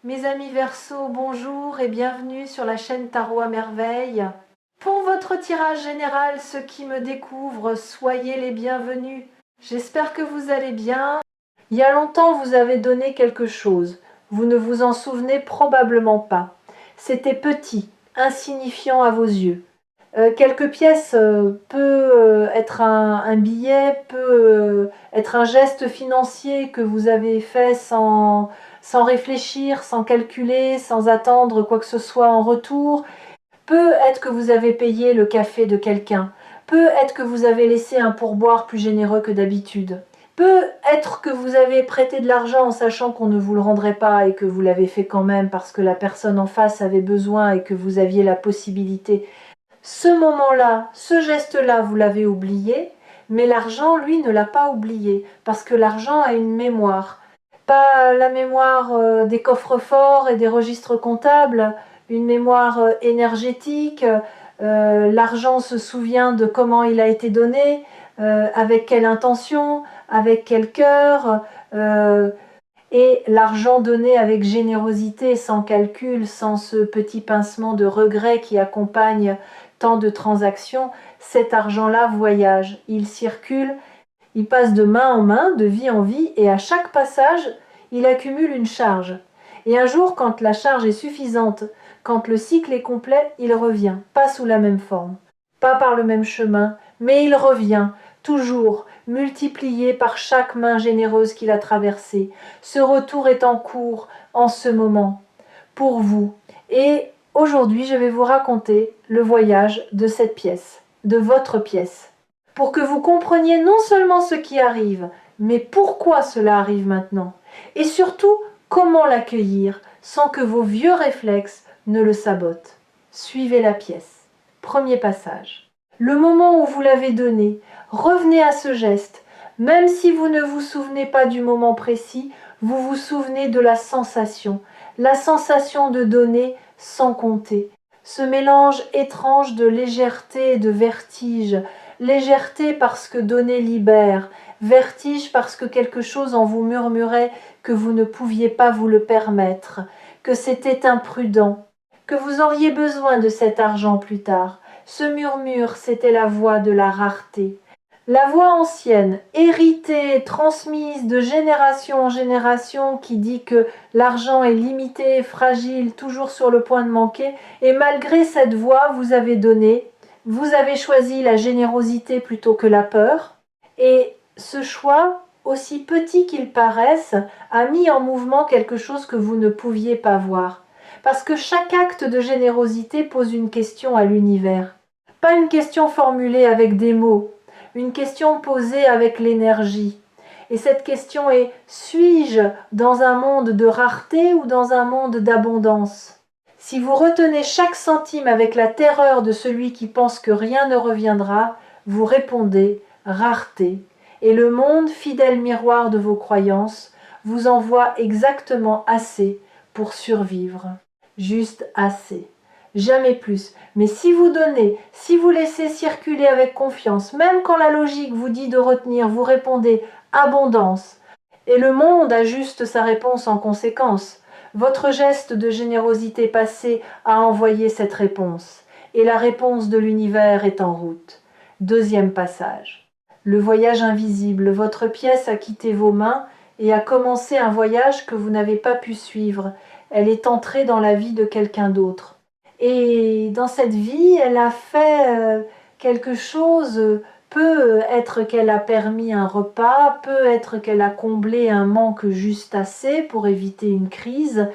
Mes amis Verseaux, bonjour et bienvenue sur la chaîne Tarot à Merveille. Pour votre tirage général, ceux qui me découvrent, soyez les bienvenus. J'espère que vous allez bien. Il y a longtemps, vous avez donné quelque chose. Vous ne vous en souvenez probablement pas. C'était petit, insignifiant à vos yeux. Quelques pièces peut être un billet, peut être un geste financier que vous avez fait sans réfléchir, sans calculer, sans attendre quoi que ce soit en retour. Peut être que vous avez payé le café de quelqu'un. Peut être que vous avez laissé un pourboire plus généreux que d'habitude. Peut être que vous avez prêté de l'argent en sachant qu'on ne vous le rendrait pas et que vous l'avez fait quand même parce que la personne en face avait besoin et que vous aviez la possibilité. Ce moment-là, ce geste-là, vous l'avez oublié, mais l'argent, lui, ne l'a pas oublié, parce que l'argent a une mémoire. Pas la mémoire des coffres-forts et des registres comptables, une mémoire énergétique. L'argent se souvient de comment il a été donné, avec quelle intention, avec quel cœur. Et l'argent donné avec générosité, sans calcul, sans ce petit pincement de regret qui accompagne tant de transactions, cet argent-là voyage, il circule, il passe de main en main, de vie en vie, et à chaque passage, il accumule une charge. Et un jour, quand la charge est suffisante, quand le cycle est complet, il revient, pas sous la même forme, pas par le même chemin, mais il revient, toujours, multiplié par chaque main généreuse qu'il a traversée. Ce retour est en cours, en ce moment, pour vous. Et aujourd'hui, je vais vous raconter le voyage de cette pièce, de votre pièce, pour que vous compreniez non seulement ce qui arrive, mais pourquoi cela arrive maintenant, et surtout comment l'accueillir sans que vos vieux réflexes ne le sabotent. Suivez la pièce. Premier passage. Le moment où vous l'avez donné, revenez à ce geste. Même si vous ne vous souvenez pas du moment précis, vous vous souvenez de la sensation de donner sans compter. Ce mélange étrange de légèreté et de vertige. Légèreté parce que donner libère, vertige parce que quelque chose en vous murmurait que vous ne pouviez pas vous le permettre, que c'était imprudent, que vous auriez besoin de cet argent plus tard. Ce murmure, c'était la voix de la rareté. La voix ancienne, héritée, transmise de génération en génération, qui dit que l'argent est limité, fragile, toujours sur le point de manquer, et malgré cette voix, vous avez donné, vous avez choisi la générosité plutôt que la peur, et ce choix, aussi petit qu'il paraisse, a mis en mouvement quelque chose que vous ne pouviez pas voir. Parce que chaque acte de générosité pose une question à l'univers. Pas une question formulée avec des mots, une question posée avec l'énergie. Et cette question est: suis-je dans un monde de rareté ou dans un monde d'abondance? Si vous retenez chaque centime avec la terreur de celui qui pense que rien ne reviendra, vous répondez rareté. Et le monde, fidèle miroir de vos croyances, vous envoie exactement assez pour survivre. Juste assez. Jamais plus. Mais si vous donnez, si vous laissez circuler avec confiance, même quand la logique vous dit de retenir, vous répondez abondance. Et le monde ajuste sa réponse en conséquence. Votre geste de générosité passé a envoyé cette réponse. Et la réponse de l'univers est en route. Deuxième passage. Le voyage invisible. Votre pièce a quitté vos mains et a commencé un voyage que vous n'avez pas pu suivre. Elle est entrée dans la vie de quelqu'un d'autre. Et dans cette vie, elle a fait quelque chose, peut être qu'elle a permis un repas, peut être qu'elle a comblé un manque juste assez pour éviter une crise,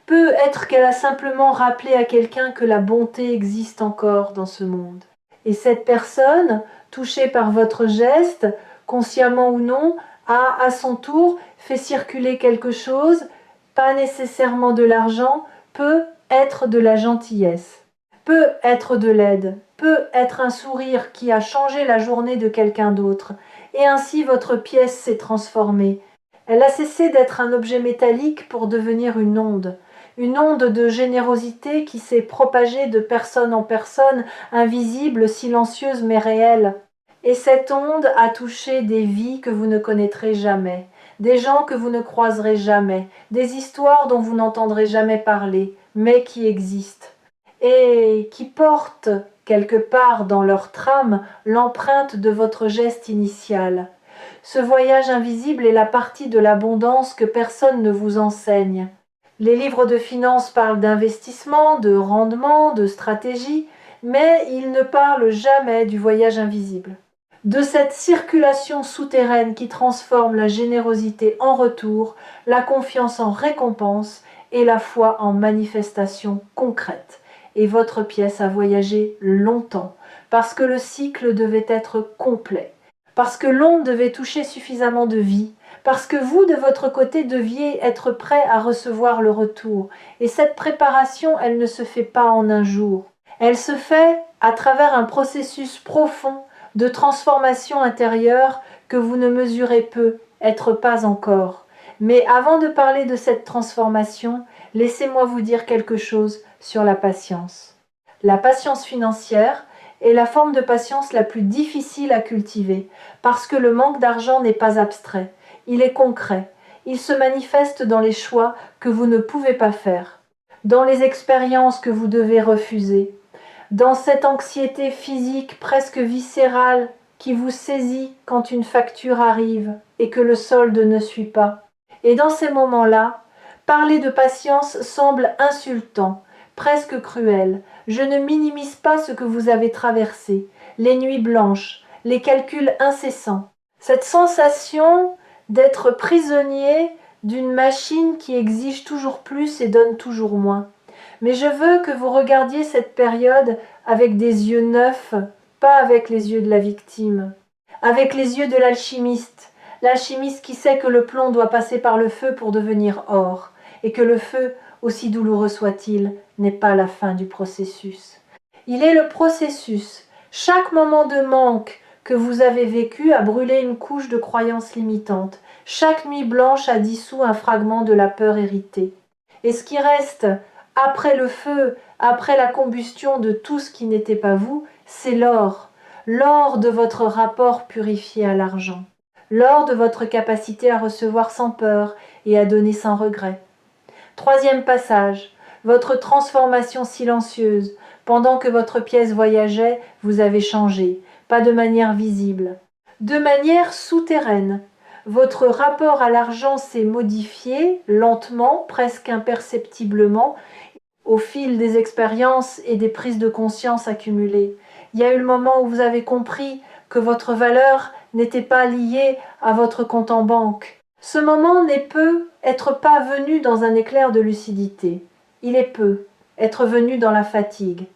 peut être qu'elle a simplement rappelé à quelqu'un que la bonté existe encore dans ce monde. Et cette personne, touchée par votre geste, consciemment ou non, a à son tour fait circuler quelque chose, pas nécessairement de l'argent, peut être de la gentillesse, peut être de l'aide, peut être un sourire qui a changé la journée de quelqu'un d'autre. Et ainsi votre pièce s'est transformée. Elle a cessé d'être un objet métallique pour devenir une onde de générosité qui s'est propagée de personne en personne, invisible, silencieuse mais réelle. Et cette onde a touché des vies que vous ne connaîtrez jamais, des gens que vous ne croiserez jamais, des histoires dont vous n'entendrez jamais parler, mais qui existent, et qui portent quelque part dans leur trame l'empreinte de votre geste initial. Ce voyage invisible est la partie de l'abondance que personne ne vous enseigne. Les livres de finances parlent d'investissement, de rendement, de stratégie, mais ils ne parlent jamais du voyage invisible. De cette circulation souterraine qui transforme la générosité en retour, la confiance en récompense et la foi en manifestation concrète. Et votre pièce a voyagé longtemps, parce que le cycle devait être complet, parce que l'onde devait toucher suffisamment de vie, parce que vous, de votre côté, deviez être prêt à recevoir le retour. Et cette préparation, elle ne se fait pas en un jour. Elle se fait à travers un processus profond de transformation intérieure que vous ne mesurez peu, être pas encore. Mais avant de parler de cette transformation, laissez-moi vous dire quelque chose sur la patience. La patience financière est la forme de patience la plus difficile à cultiver, parce que le manque d'argent n'est pas abstrait, il est concret, il se manifeste dans les choix que vous ne pouvez pas faire, dans les expériences que vous devez refuser, dans cette anxiété physique presque viscérale qui vous saisit quand une facture arrive et que le solde ne suit pas. Et dans ces moments-là, parler de patience semble insultant, presque cruel. Je ne minimise pas ce que vous avez traversé, les nuits blanches, les calculs incessants. Cette sensation d'être prisonnier d'une machine qui exige toujours plus et donne toujours moins. Mais je veux que vous regardiez cette période avec des yeux neufs, pas avec les yeux de la victime, avec les yeux de l'alchimiste qui sait que le plomb doit passer par le feu pour devenir or, et que le feu, aussi douloureux soit-il, n'est pas la fin du processus. Il est le processus. Chaque moment de manque que vous avez vécu a brûlé une couche de croyances limitantes. Chaque nuit blanche a dissous un fragment de la peur héritée. Et ce qui reste après le feu, après la combustion de tout ce qui n'était pas vous, c'est l'or. L'or de votre rapport purifié à l'argent. L'or de votre capacité à recevoir sans peur et à donner sans regret. Troisième passage, votre transformation silencieuse. Pendant que votre pièce voyageait, vous avez changé, pas de manière visible, de manière souterraine. Votre rapport à l'argent s'est modifié lentement, presque imperceptiblement, au fil des expériences et des prises de conscience accumulées. Il y a eu le moment où vous avez compris que votre valeur n'était pas liée à votre compte en banque. Ce moment n'est peut être pas venu dans un éclair de lucidité. Il est peut être venu dans la fatigue,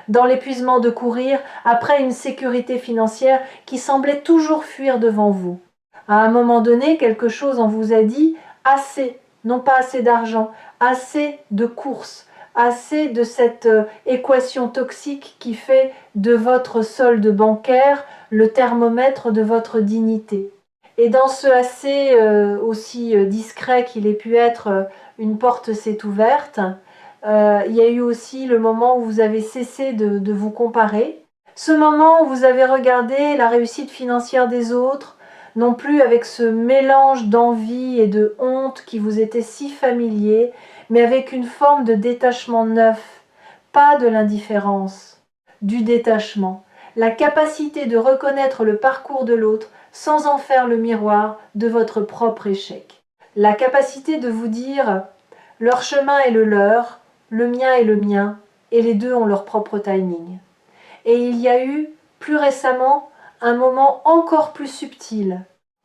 dans l'épuisement de courir après une sécurité financière qui semblait toujours fuir devant vous. À un moment donné, quelque chose en vous a dit assez, non pas assez d'argent, assez de courses, assez de cette équation toxique qui fait de votre solde bancaire le thermomètre de votre dignité. Et dans ce assez aussi discret qu'il ait pu être, une porte s'est ouverte. Il y a eu aussi le moment où vous avez cessé de vous comparer. Ce moment où vous avez regardé la réussite financière des autres, non plus avec ce mélange d'envie et de honte qui vous était si familier, mais avec une forme de détachement neuf, pas de l'indifférence, du détachement, la capacité de reconnaître le parcours de l'autre sans en faire le miroir de votre propre échec. La capacité de vous dire « leur chemin est le leur, le mien est le mien, et les deux ont leur propre timing ». Et il y a eu, plus récemment, un moment encore plus subtil,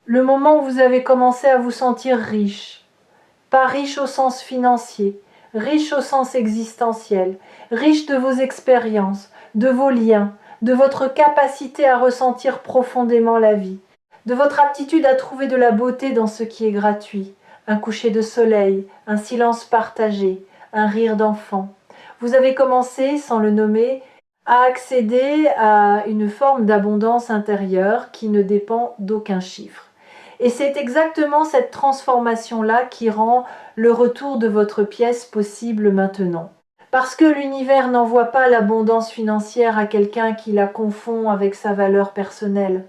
le moment où vous avez commencé à vous sentir riche. Pas riche au sens financier, riche au sens existentiel, riche de vos expériences, de vos liens, de votre capacité à ressentir profondément la vie, de votre aptitude à trouver de la beauté dans ce qui est gratuit, un coucher de soleil, un silence partagé, un rire d'enfant. Vous avez commencé, sans le nommer, à accéder à une forme d'abondance intérieure qui ne dépend d'aucun chiffre. Et c'est exactement cette transformation-là qui rend le retour de votre pièce possible maintenant. Parce que l'univers n'envoie pas l'abondance financière à quelqu'un qui la confond avec sa valeur personnelle.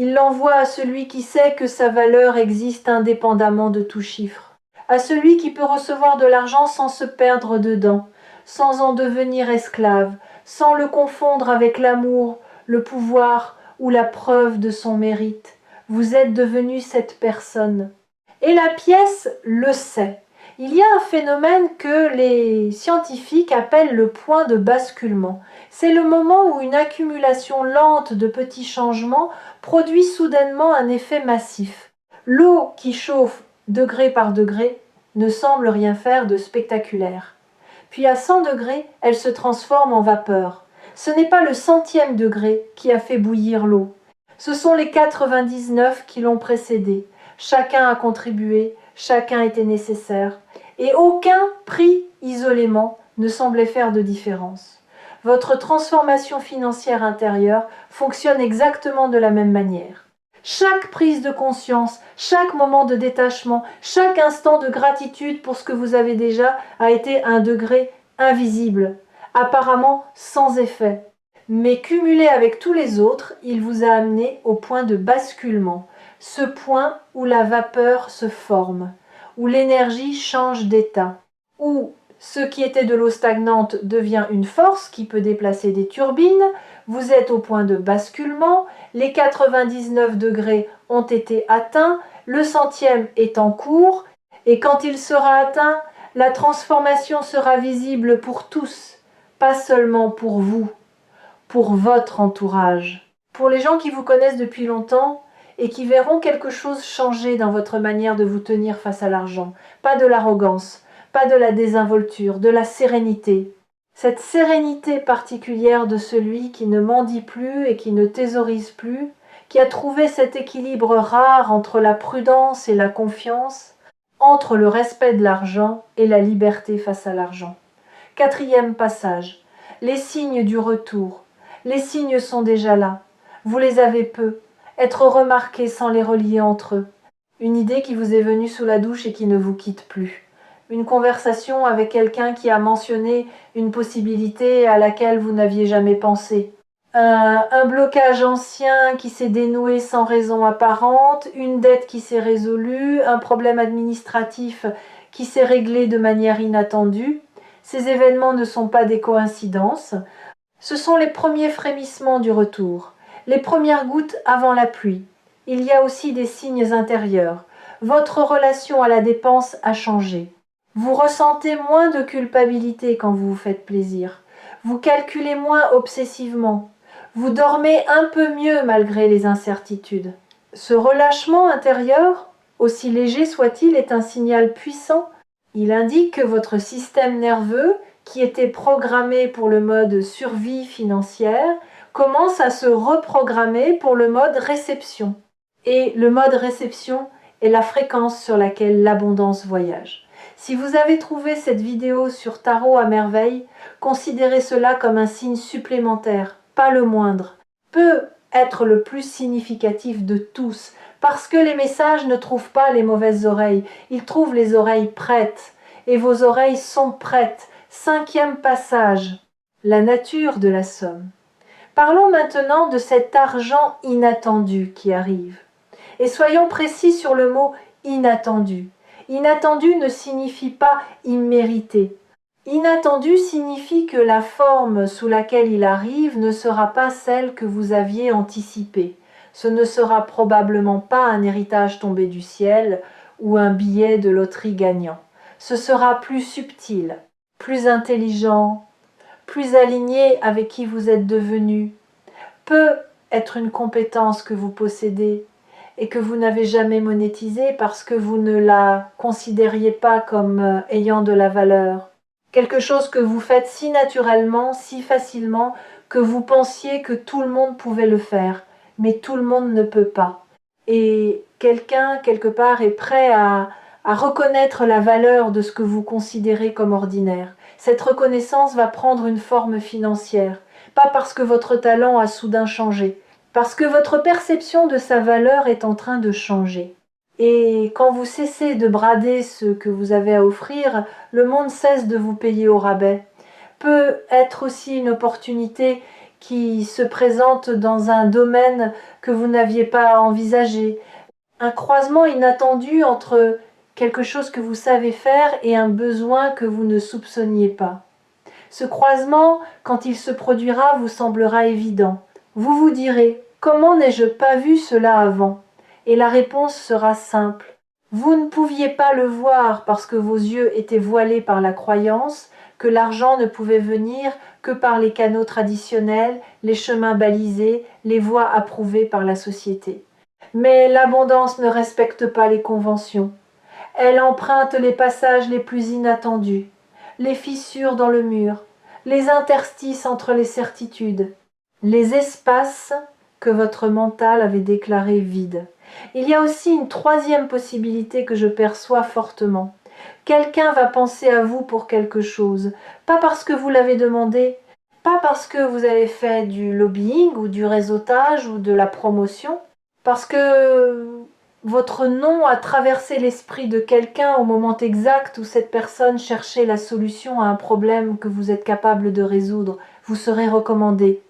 Il l'envoie à celui qui sait que sa valeur existe indépendamment de tout chiffre, à celui qui peut recevoir de l'argent sans se perdre dedans, sans en devenir esclave, sans le confondre avec l'amour, le pouvoir ou la preuve de son mérite. Vous êtes devenu cette personne. Et la pièce le sait. Il y a un phénomène que les scientifiques appellent le point de basculement. C'est le moment où une accumulation lente de petits changements produit soudainement un effet massif. L'eau qui chauffe degré par degré ne semble rien faire de spectaculaire. Puis à 100 degrés, elle se transforme en vapeur. Ce n'est pas le centième degré qui a fait bouillir l'eau. Ce sont les 99 qui l'ont précédé. Chacun a contribué, chacun était nécessaire, et aucun pris isolément ne semblait faire de différence. Votre transformation financière intérieure fonctionne exactement de la même manière. Chaque prise de conscience, chaque moment de détachement, chaque instant de gratitude pour ce que vous avez déjà a été un degré invisible, apparemment sans effet. Mais cumulé avec tous les autres, il vous a amené au point de basculement, ce point où la vapeur se forme, où l'énergie change d'état, où ce qui était de l'eau stagnante devient une force qui peut déplacer des turbines, vous êtes au point de basculement, les 99 degrés ont été atteints, le centième est en cours, et quand il sera atteint, la transformation sera visible pour tous, pas seulement pour vous, pour votre entourage. Pour les gens qui vous connaissent depuis longtemps et qui verront quelque chose changer dans votre manière de vous tenir face à l'argent, pas de l'arrogance, pas de la désinvolture, de la sérénité. Cette sérénité particulière de celui qui ne mendie plus et qui ne thésaurise plus, qui a trouvé cet équilibre rare entre la prudence et la confiance, entre le respect de l'argent et la liberté face à l'argent. Quatrième passage, les signes du retour. Les signes sont déjà là. Vous les avez peu. Être remarqué sans les relier entre eux. Une idée qui vous est venue sous la douche et qui ne vous quitte plus. Une conversation avec quelqu'un qui a mentionné une possibilité à laquelle vous n'aviez jamais pensé. Un blocage ancien qui s'est dénoué sans raison apparente, une dette qui s'est résolue, un problème administratif qui s'est réglé de manière inattendue. Ces événements ne sont pas des coïncidences. Ce sont les premiers frémissements du retour, les premières gouttes avant la pluie. Il y a aussi des signes intérieurs. Votre relation à la dépense a changé. Vous ressentez moins de culpabilité quand vous vous faites plaisir. Vous calculez moins obsessivement. Vous dormez un peu mieux malgré les incertitudes. Ce relâchement intérieur, aussi léger soit-il, est un signal puissant. Il indique que votre système nerveux, qui était programmé pour le mode survie financière, commence à se reprogrammer pour le mode réception. Et le mode réception est la fréquence sur laquelle l'abondance voyage. Si vous avez trouvé cette vidéo sur Tarot à merveille, considérez cela comme un signe supplémentaire, pas le moindre. Peut être le plus significatif de tous, parce que les messages ne trouvent pas les mauvaises oreilles, ils trouvent les oreilles prêtes, et vos oreilles sont prêtes. Cinquième passage, la nature de la somme. Parlons maintenant de cet argent inattendu qui arrive. Et soyons précis sur le mot inattendu. Inattendu ne signifie pas immérité. Inattendu signifie que la forme sous laquelle il arrive ne sera pas celle que vous aviez anticipée. Ce ne sera probablement pas un héritage tombé du ciel ou un billet de loterie gagnant. Ce sera plus subtil, plus intelligent, plus aligné avec qui vous êtes devenu. Peut être une compétence que vous possédez et que vous n'avez jamais monétisée parce que vous ne la considériez pas comme ayant de la valeur. Quelque chose que vous faites si naturellement, si facilement, que vous pensiez que tout le monde pouvait le faire, mais tout le monde ne peut pas. Et quelqu'un, quelque part, est prêt à reconnaître la valeur de ce que vous considérez comme ordinaire. Cette reconnaissance va prendre une forme financière, pas parce que votre talent a soudain changé, parce que votre perception de sa valeur est en train de changer. Et quand vous cessez de brader ce que vous avez à offrir, le monde cesse de vous payer au rabais. Peut être aussi une opportunité qui se présente dans un domaine que vous n'aviez pas envisagé. Un croisement inattendu entre quelque chose que vous savez faire et un besoin que vous ne soupçonniez pas. Ce croisement, quand il se produira, vous semblera évident. Vous vous direz « Comment n'ai-je pas vu cela avant ?» Et la réponse sera simple. Vous ne pouviez pas le voir parce que vos yeux étaient voilés par la croyance que l'argent ne pouvait venir que par les canaux traditionnels, les chemins balisés, les voies approuvées par la société. Mais l'abondance ne respecte pas les conventions. Elle emprunte les passages les plus inattendus, les fissures dans le mur, les interstices entre les certitudes, les espaces que votre mental avait déclarés vides. Il y a aussi une troisième possibilité que je perçois fortement. Quelqu'un va penser à vous pour quelque chose, pas parce que vous l'avez demandé, pas parce que vous avez fait du lobbying ou du réseautage ou de la promotion, parce que votre nom a traversé l'esprit de quelqu'un au moment exact où cette personne cherchait la solution à un problème que vous êtes capable de résoudre. Vous serez recommandé,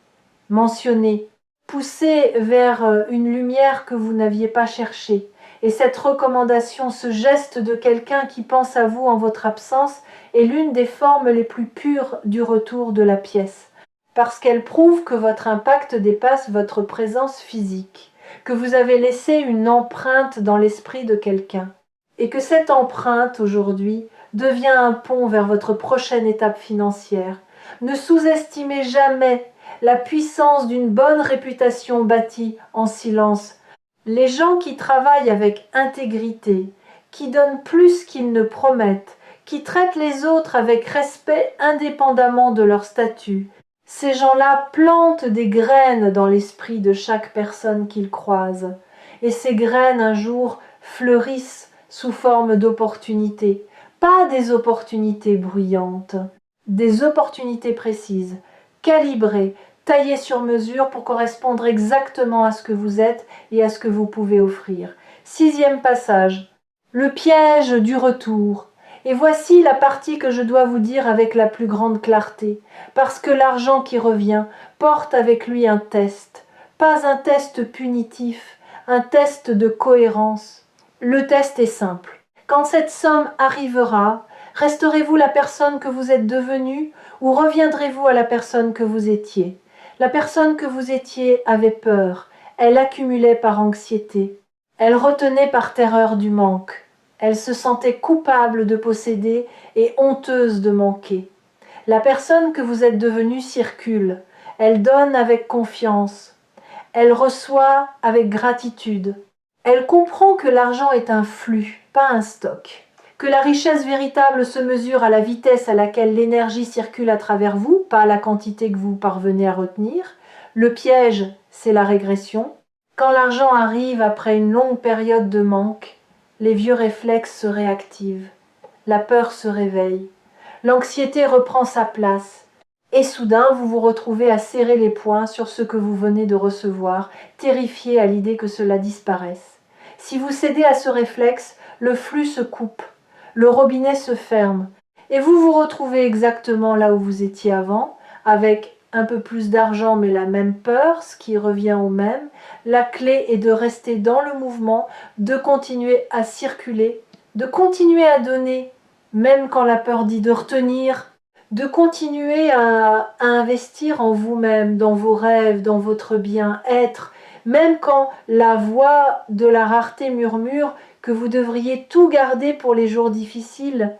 mentionné, poussé vers une lumière que vous n'aviez pas cherchée. Et cette recommandation, ce geste de quelqu'un qui pense à vous en votre absence, est l'une des formes les plus pures du retour de la pièce, parce qu'elle prouve que votre impact dépasse votre présence physique, que vous avez laissé une empreinte dans l'esprit de quelqu'un, et que cette empreinte, aujourd'hui, devient un pont vers votre prochaine étape financière. Ne sous-estimez jamais la puissance d'une bonne réputation bâtie en silence. Les gens qui travaillent avec intégrité, qui donnent plus qu'ils ne promettent, qui traitent les autres avec respect indépendamment de leur statut, ces gens-là plantent des graines dans l'esprit de chaque personne qu'ils croisent. Et ces graines, un jour, fleurissent sous forme d'opportunités. Pas des opportunités bruyantes, des opportunités précises, calibrées, taillées sur mesure pour correspondre exactement à ce que vous êtes et à ce que vous pouvez offrir. 6e passage. Le piège du retour. Et voici la partie que je dois vous dire avec la plus grande clarté, parce que l'argent qui revient porte avec lui un test, pas un test punitif, un test de cohérence. Le test est simple. Quand cette somme arrivera, resterez-vous la personne que vous êtes devenue ou reviendrez-vous à la personne que vous étiez? La personne que vous étiez avait peur, elle accumulait par anxiété, elle retenait par terreur du manque. Elle se sentait coupable de posséder et honteuse de manquer. La personne que vous êtes devenue circule. Elle donne avec confiance. Elle reçoit avec gratitude. Elle comprend que l'argent est un flux, pas un stock. Que la richesse véritable se mesure à la vitesse à laquelle l'énergie circule à travers vous, pas à la quantité que vous parvenez à retenir. Le piège, c'est la régression. Quand l'argent arrive après une longue période de manque, les vieux réflexes se réactivent, la peur se réveille, l'anxiété reprend sa place, et soudain vous vous retrouvez à serrer les poings sur ce que vous venez de recevoir, terrifié à l'idée que cela disparaisse. Si vous cédez à ce réflexe, le flux se coupe, le robinet se ferme, et vous vous retrouvez exactement là où vous étiez avant, avec un peu plus d'argent mais la même peur, ce qui revient au même. La clé est de rester dans le mouvement, de continuer à circuler, de continuer à donner, même quand la peur dit de retenir, de continuer à investir en vous-même, dans vos rêves, dans votre bien-être, même quand la voix de la rareté murmure que vous devriez tout garder pour les jours difficiles.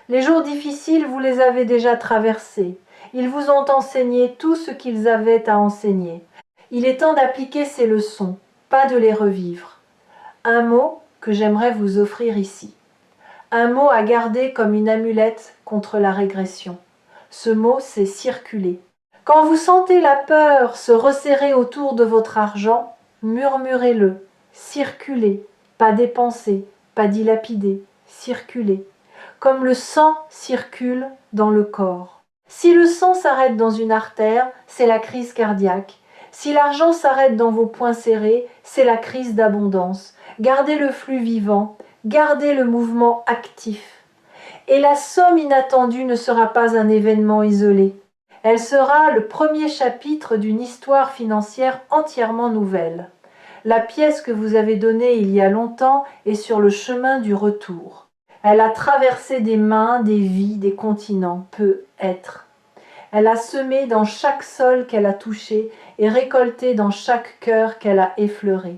Les jours difficiles, vous les avez déjà traversés. Ils vous ont enseigné tout ce qu'ils avaient à enseigner. Il est temps d'appliquer ces leçons, pas de les revivre. Un mot que j'aimerais vous offrir ici. Un mot à garder comme une amulette contre la régression. Ce mot, c'est circuler. Quand vous sentez la peur se resserrer autour de votre argent, murmurez-le. Circulez, pas dépenser, pas dilapider, circulez. Comme le sang circule dans le corps. Si le sang s'arrête dans une artère, c'est la crise cardiaque. Si l'argent s'arrête dans vos poings serrés, c'est la crise d'abondance. Gardez le flux vivant, gardez le mouvement actif. Et la somme inattendue ne sera pas un événement isolé. Elle sera le premier chapitre d'une histoire financière entièrement nouvelle. La pièce que vous avez donnée il y a longtemps est sur le chemin du retour. Elle a traversé des mains, des vies, des continents, peut être. Elle a semé dans chaque sol qu'elle a touché et récolté dans chaque cœur qu'elle a effleuré.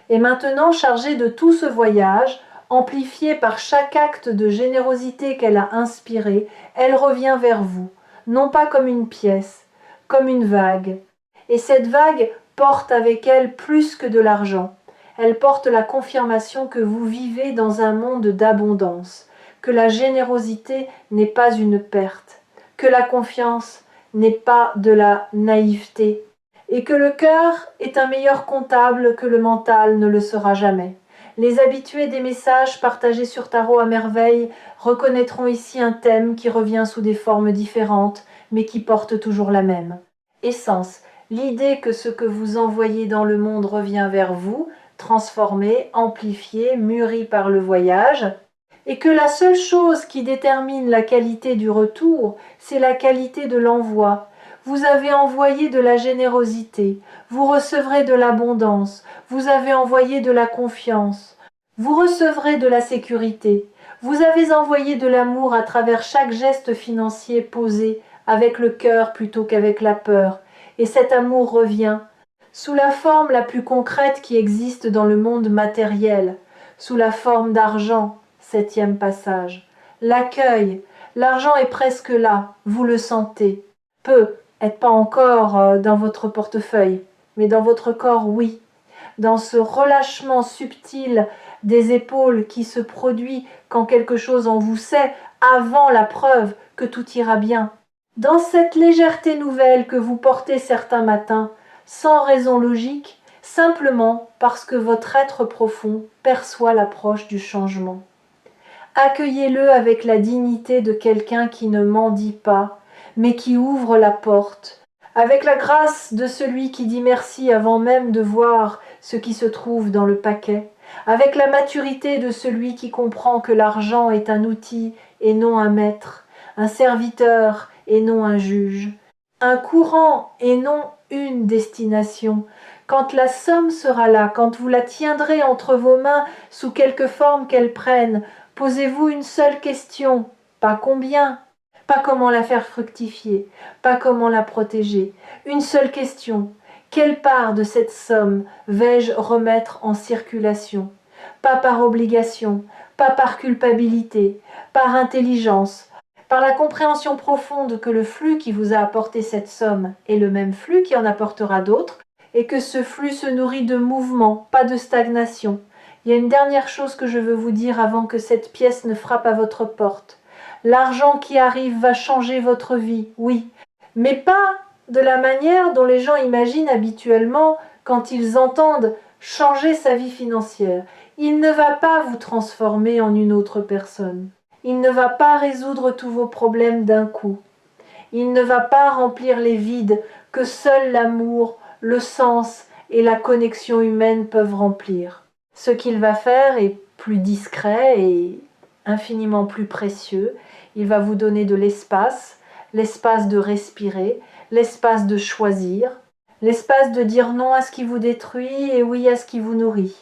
Et maintenant, chargée de tout ce voyage, amplifiée par chaque acte de générosité qu'elle a inspiré, elle revient vers vous, non pas comme une pièce, comme une vague. Et cette vague porte avec elle plus que de l'argent. Elle porte la confirmation que vous vivez dans un monde d'abondance, que la générosité n'est pas une perte, que la confiance n'est pas de la naïveté, et que le cœur est un meilleur comptable que le mental ne le sera jamais. Les habitués des messages partagés sur Tarot à merveille reconnaîtront ici un thème qui revient sous des formes différentes, mais qui porte toujours la même. Essence, l'idée que ce que vous envoyez dans le monde revient vers vous, transformé, amplifié, mûri par le voyage, et que la seule chose qui détermine la qualité du retour, c'est la qualité de l'envoi. Vous avez envoyé de la générosité, vous recevrez de l'abondance, vous avez envoyé de la confiance, vous recevrez de la sécurité, vous avez envoyé de l'amour à travers chaque geste financier posé avec le cœur plutôt qu'avec la peur, et cet amour revient, sous la forme la plus concrète qui existe dans le monde matériel, sous la forme d'argent. Septième passage. L'accueil. L'argent est presque là, vous le sentez. Peut être pas encore dans votre portefeuille, mais dans votre corps, oui. Dans ce relâchement subtil des épaules qui se produit quand quelque chose en vous sait, avant la preuve que tout ira bien. Dans cette légèreté nouvelle que vous portez certains matins, sans raison logique, simplement parce que votre être profond perçoit l'approche du changement. Accueillez-le avec la dignité de quelqu'un qui ne mendie pas, mais qui ouvre la porte, avec la grâce de celui qui dit merci avant même de voir ce qui se trouve dans le paquet, avec la maturité de celui qui comprend que l'argent est un outil et non un maître, un serviteur et non un juge, un courant et non une destination. Quand la somme sera là, quand vous la tiendrez entre vos mains sous quelque forme qu'elle prenne, posez-vous une seule question, pas combien, pas comment la faire fructifier, pas comment la protéger. Une seule question, quelle part de cette somme vais-je remettre en circulation? Pas par obligation, pas par culpabilité, par intelligence, par la compréhension profonde que le flux qui vous a apporté cette somme est le même flux qui en apportera d'autres, et que ce flux se nourrit de mouvement, pas de stagnation. Il y a une dernière chose que je veux vous dire avant que cette pièce ne frappe à votre porte. L'argent qui arrive va changer votre vie, oui, mais pas de la manière dont les gens imaginent habituellement quand ils entendent changer sa vie financière. Il ne va pas vous transformer en une autre personne. Il ne va pas résoudre tous vos problèmes d'un coup. Il ne va pas remplir les vides que seul l'amour, le sens et la connexion humaine peuvent remplir. Ce qu'il va faire est plus discret et infiniment plus précieux. Il va vous donner de l'espace, l'espace de respirer, l'espace de choisir, l'espace de dire non à ce qui vous détruit et oui à ce qui vous nourrit,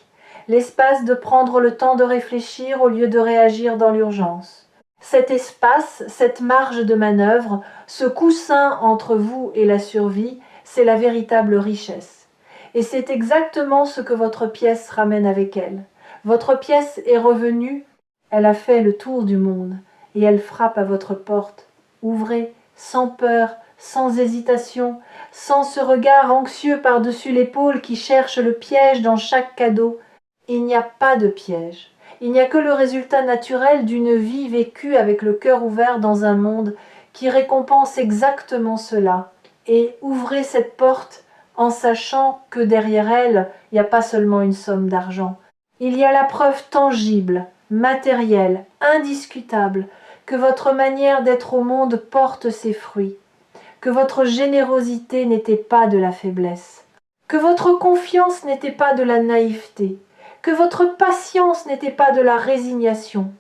l'espace de prendre le temps de réfléchir au lieu de réagir dans l'urgence. Cet espace, cette marge de manœuvre, ce coussin entre vous et la survie, c'est la véritable richesse. Et c'est exactement ce que votre pièce ramène avec elle. Votre pièce est revenue, elle a fait le tour du monde, et elle frappe à votre porte. Ouvrez, sans peur, sans hésitation, sans ce regard anxieux par-dessus l'épaule qui cherche le piège dans chaque cadeau. Il n'y a pas de piège. Il n'y a que le résultat naturel d'une vie vécue avec le cœur ouvert dans un monde qui récompense exactement cela. Et ouvrez cette porte en sachant que derrière elle, il n'y a pas seulement une somme d'argent. Il y a la preuve tangible, matérielle, indiscutable, que votre manière d'être au monde porte ses fruits, que votre générosité n'était pas de la faiblesse, que votre confiance n'était pas de la naïveté, que votre patience n'était pas de la résignation.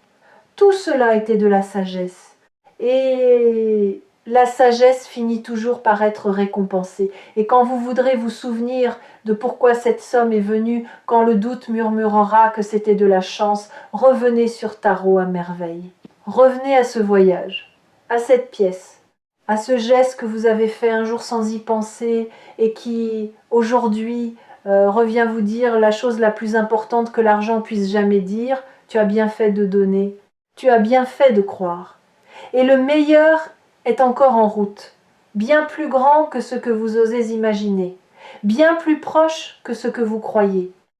Tout cela était de la sagesse. Et La sagesse finit toujours par être récompensée. Et quand vous voudrez vous souvenir de pourquoi cette somme est venue, quand le doute murmurera que c'était de la chance, revenez sur Tarot à merveille. Revenez à ce voyage, à cette pièce, à ce geste que vous avez fait un jour sans y penser et qui, aujourd'hui, revient vous dire la chose la plus importante que l'argent puisse jamais dire, tu as bien fait de donner, tu as bien fait de croire. Et le meilleur est encore en route, bien plus grand que ce que vous osez imaginer, bien plus proche que ce que vous croyez.